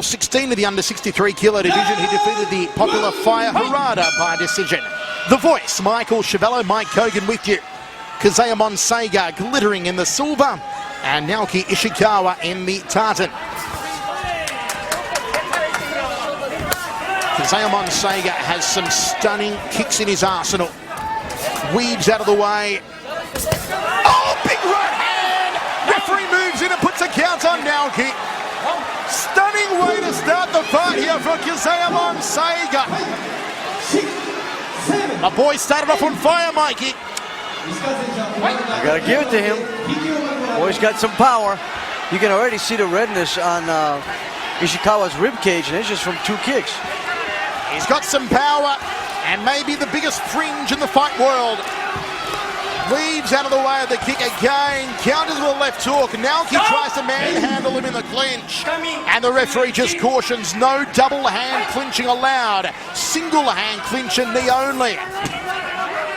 16 of the under 63 kilo division. He defeated the popular Fire Harada by decision. The Voice, Michael Chavello, Mike Kogan with you. Kizaemon Saiga glittering in the silver, and Naoki Ishikawa in the tartan. Kizaemon Saiga has some stunning kicks in his arsenal. Weaves out of the way. Oh, big right hand! Referee moves in and puts a count on Naoki. Stunning way to start the fight here from Kizaemon Saiga. My boy started off on fire, Mikey. I gotta give it to him. Boy's got some power. You can already see the redness on Ishikawa's ribcage, and it's just from 2 kicks. He's got some power, and maybe the biggest fringe in the fight world. Weaves out of the way of the kick again, counters with a left hook. Naoki tries to manhandle him in the clinch, and the referee just cautions no double hand clinching allowed. Single hand clinch and knee only.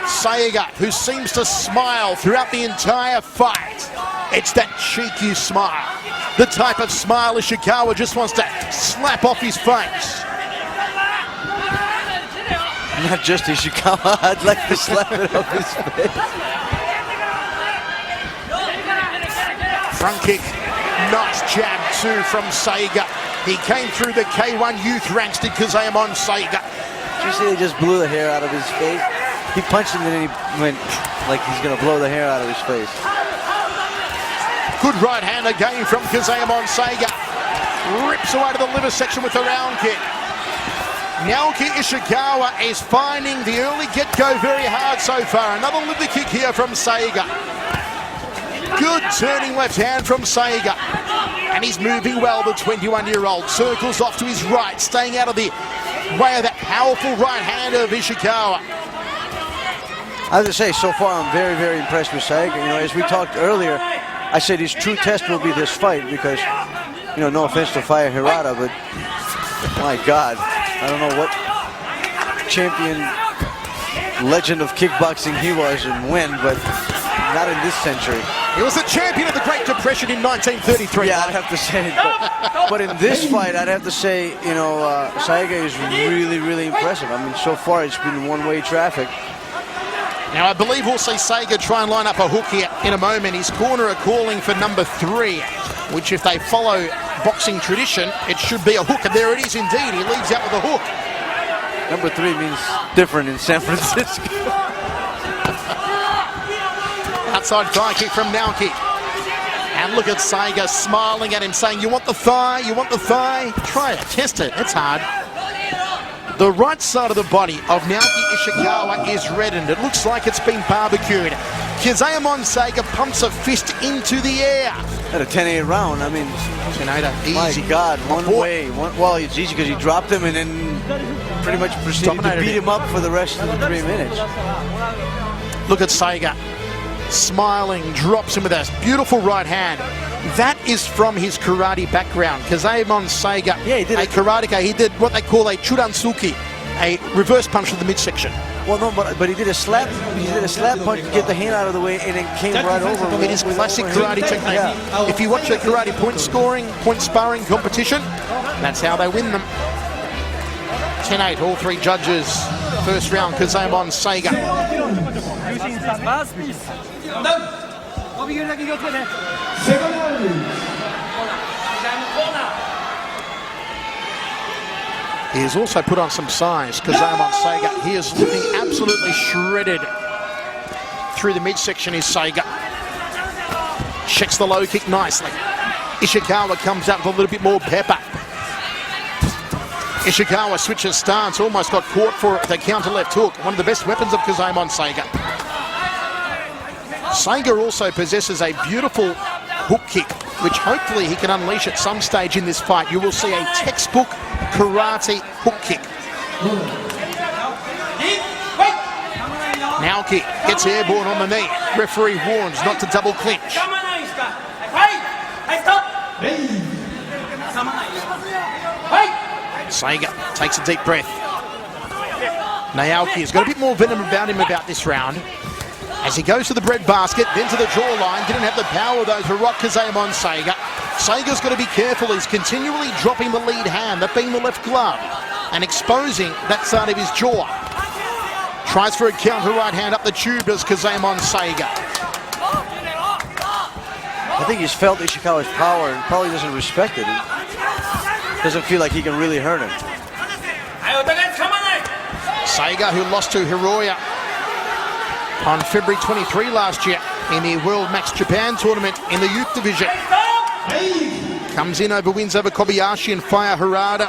Saiga, who seems to smile throughout the entire fight. It's that cheeky smile. The type of smile Ishikawa just wants to slap off his face. Not just Ishikawa, I'd like to slap it off his face. Front kick, nice jab too from Saiga. He came through the K-1 youth ranks, did Kizaemon Saiga. Did you see he just blew the hair out of his face? He punched him and then he went like he's gonna blow the hair out of his face. Good right hand again from Kizaemon Saiga. Rips away to the liver section with the round kick. Naoki Ishikawa is finding the early get-go very hard so far. Another liver kick here from Saiga. Good turning left hand from Saiga. And he's moving well, the 21-year-old. Circles off to his right, staying out of the way of that powerful right hand of Ishikawa. I have to say, so far I'm very, very impressed with Saiga. You know, as we talked earlier, I said his true test will be this fight because, you know, no offense to Fire Harada, but my God, I don't know what champion, legend of kickboxing he was and when, but not in this century. He was the champion of the Great Depression in 1933. Yeah, I'd have to say, but in this fight, I'd have to say, you know, Saiga is really, really impressive. I mean, so far it's been one-way traffic. Now, I believe we'll see Saiga try and line up a hook here in a moment. His corner are calling for number 3, which if they follow boxing tradition, it should be a hook. And there it is indeed. He leads out with a hook. Number 3 means different in San Francisco. Outside thigh kick from Naoki. And look at Saiga smiling at him, saying, you want the thigh? You want the thigh? Try it. Test it. It's hard. The right side of the body of Naoki Ishikawa is reddened. It looks like it's been barbecued. Kizaemon Saiga pumps a fist into the air. At a 10-8 round, I mean, 10-8, easy. My God, one way. Well, it's easy because he dropped him and then pretty much proceeded to beat him up for the rest of the 3 minutes. Look at Saiga. Smiling, drops him with a beautiful right hand. That is from his karate background. Kizaemon Saiga, yeah, he did a karateka. He did what they call a churansuki, a reverse punch to the midsection. Well, no, but he did a slap. He did a slap punch to get the hand out of the way, and then came right over. It is classic karate technique. Yeah. If you watch a karate point sparring competition, that's how they win them. 10-8, all 3 judges. First round, Kizaemon Saiga. He has also put on some size, Kizaemon Saiga. He is looking absolutely shredded. Through the midsection is Saiga. Checks the low kick nicely. Ishikawa comes out with a little bit more pepper. Ishikawa switches stance, almost got caught for the counter left hook. One of the best weapons of Kizaemon Saiga. Saiga also possesses a beautiful hook kick, which hopefully he can unleash at some stage in this fight. You will see a textbook karate hook kick. Naoki gets airborne on the knee. Referee warns not to double clinch. Saiga takes a deep breath. Naoki has got a bit more venom about him about this round. As he goes to the bread basket, then to the jawline, didn't have the power of those Kizaemon Saiga. Saiga's got to be careful. He's continually dropping the lead hand, that being the left glove, and exposing that side of his jaw. Tries for a counter right hand up the tube, does Kizaemon Saiga. I think he's felt Ishikawa's power and probably doesn't respect it. He doesn't feel like he can really hurt him. Saiga, who lost to Hiroya on February 23 last year in the World Max Japan tournament in the youth division. Comes in over wins over Kobayashi and Fire Harada.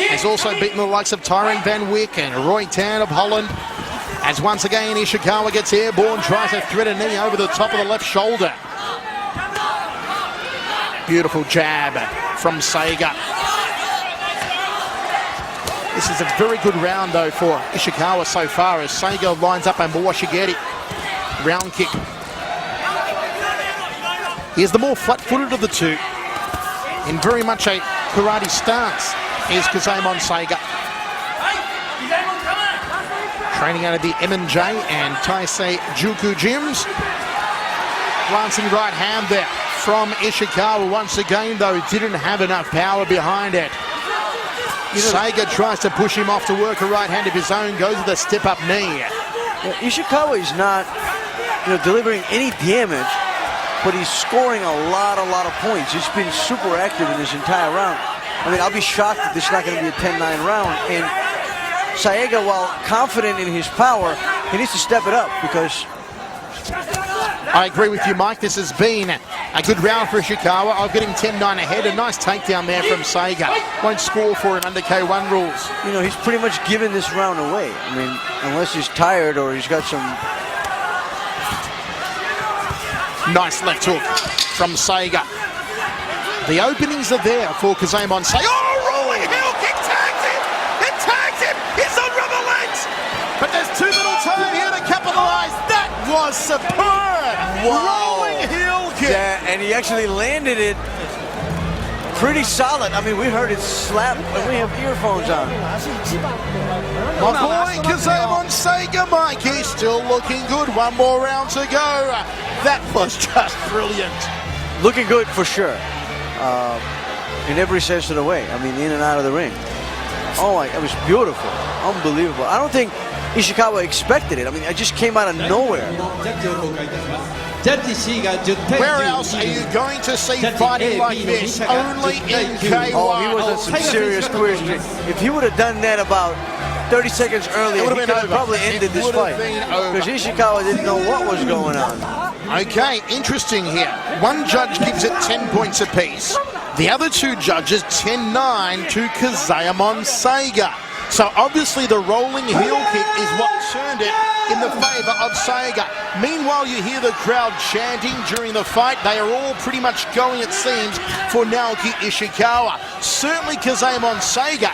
Has also beaten the likes of Tyrone Van Wyck and Roy Tan of Holland. As once again Ishikawa gets airborne, tries to thread a knee over the top of the left shoulder. Beautiful jab from Saiga. This is a very good round though for Ishikawa so far as Saiga lines up a Mawashigeri round kick. He is the more flat-footed of the two. In very much a karate stance is Kizaemon Saiga. Training out of the M&J and Taisei Juku gyms. Glancing right hand there from Ishikawa. Once again though, didn't have enough power behind it. Saiga tries to push him off to work a right hand of his own, goes with a step-up knee. Yeah, Ishikawa is not, delivering any damage, but he's scoring a lot of points. He's been super active in this entire round. I mean, I'll be shocked if this is not going to be a 10-9 round. And Saiga, while confident in his power, he needs to step it up because... I agree with you, Mike. This has been a good round for Ishikawa. I'll get him 10-9 ahead. A nice takedown there from Saiga. Won't score for him under K-1 rules. He's pretty much given this round away. I mean, unless he's tired or he's got some... Nice left hook from Saiga. The openings are there for Kizaemon Saiga. Oh, rolling heel kick, tags him! It tags him! He's on rubber legs! But there's too little time here to capitalize. That was superb! Wow. Rolling heel kick. Yeah, and he actually landed it pretty solid. I mean, we heard it slap when we have earphones on. My boy Kizaemon Saiga, Mike, he's still looking good. One more round to go. That was just brilliant. Looking good for sure. In every sense of the way. I mean, in and out of the ring. Oh, it was beautiful. Unbelievable. I don't think Ishikawa expected it. I mean, it just came out of nowhere. Where else are you going to see fighting like this? Only in K-1. Oh, he was on some serious question. If he would have done that about 30 seconds earlier, he could have probably ended this fight. Because Ishikawa didn't know what was going on. Okay, interesting here. One judge gives it 10 points apiece. The other two judges 10-9 to Kizaemon Saiga. So obviously the rolling heel kick is what turned it in the favor of Saiga. Meanwhile, you hear the crowd chanting during the fight. They are all pretty much going, it seems, for Naoki Ishikawa. Certainly Kizaemon Saiga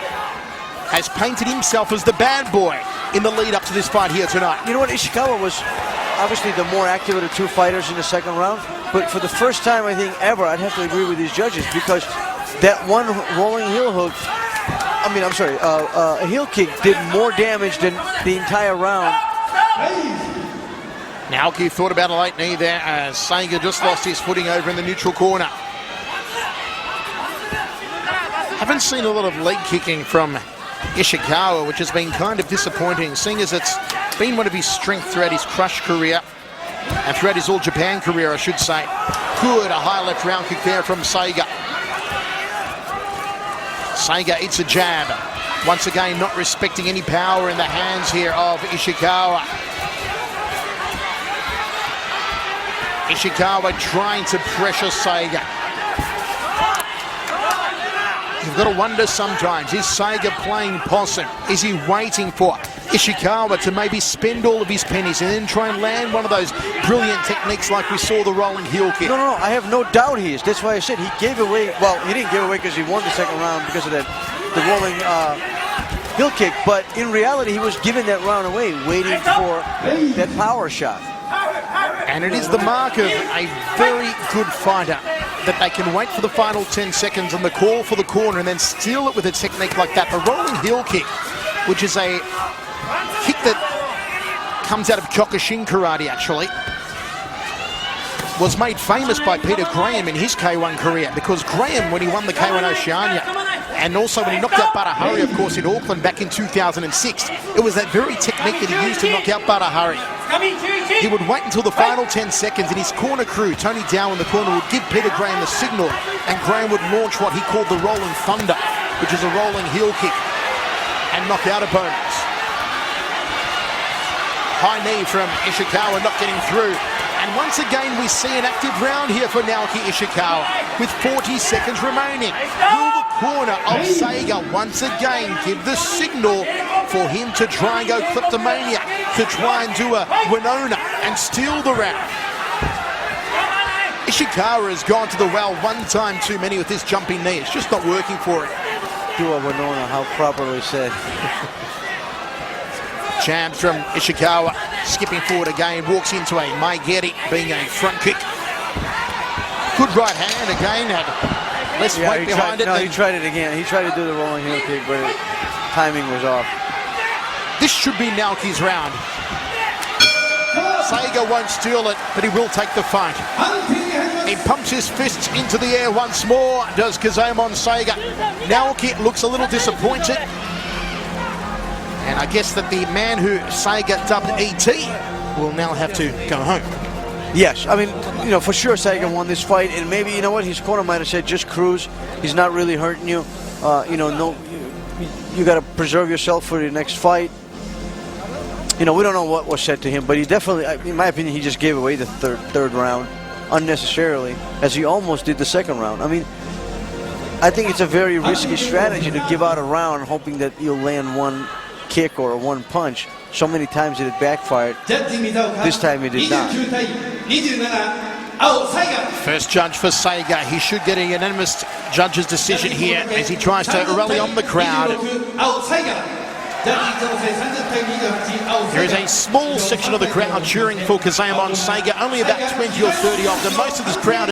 has painted himself as the bad boy in the lead up to this fight here tonight. You know what? Ishikawa was obviously the more active of the two fighters in the second round. But for the first time, I think, ever, I'd have to agree with these judges because that one rolling heel hook, a heel kick did more damage than the entire round. Naoki thought about a late knee there as Saiga just lost his footing over in the neutral corner. Haven't seen a lot of leg kicking from Ishikawa, which has been kind of disappointing, seeing as it's been one of his strengths throughout his Crush career and throughout his All Japan career, I should say. Good, a high left round kick there from Saiga. Saiga eats a jab. Once again, not respecting any power in the hands here of Ishikawa. Ishikawa trying to pressure Saiga. You've got to wonder sometimes, is Saiga playing possum? Is he waiting for Ishikawa to maybe spend all of his pennies and then try and land one of those brilliant techniques like we saw the rolling heel kick? No, I have no doubt he is. That's why I said he gave away, well, he didn't give away because he won the second round because of the rolling heel kick, but in reality he was giving that round away, waiting for that power shot. And it is the mark of a very good fighter that they can wait for the final 10 seconds on the call for the corner and then steal it with a technique like that. The rolling heel kick, which is a kick that comes out of Kyokushin karate, actually. was made famous by Peter Graham in his K-1 career, because Graham, when he won the K-1 Oceania, and also when he knocked out Barahari, of course, in Auckland back in 2006, it was that very technique that he used to knock out Barahari. He would wait until the final 10 seconds, and his corner crew, Tony Dow in the corner, would give Peter Graham the signal, and Graham would launch what he called the Rolling Thunder, which is a rolling heel kick, and knock out opponents. High knee from Ishikawa, not getting through. And once again, we see an active round here for Naoki Ishikawa with 40 seconds remaining. Will the corner of Saiga once again give the signal for him to try and go kleptomania, to try and do a Winona and steal the round? Ishikawa has gone to the well one time too many with this jumping knee. It's just not working for him. Do a Winona, how properly said. Jab from Ishikawa, skipping forward again, walks into a Maigeri, being a front kick. Good right hand again, had less weight behind it. No, he tried it again. He tried to do the rolling heel kick, but timing was off. This should be Naoki's round. Saiga won't steal it, but he will take the fight. He pumps his fists into the air once more, does Kizaemon Saiga. Naoki looks a little disappointed. And I guess that the man who Saiga dubbed ET will now have to go home. Yes, I mean, you know, for sure Saiga won this fight, and maybe, you know what, his corner might have said, just cruise. He's not really hurting you. You know, no, you got to preserve yourself for the next fight. You know, we don't know what was said to him, but he definitely, in my opinion, he just gave away the third round unnecessarily, as he almost did the second round. I mean, I think it's a very risky strategy to give out a round hoping that you'll land one kick or one punch. So many times it backfired. This time it did not. First judge for Saiga. He should get a unanimous judge's decision here as he tries to rally on the crowd. There is a small section of the crowd cheering for Kizaemon Saiga, only about 20 or 30 of them. Most of this crowd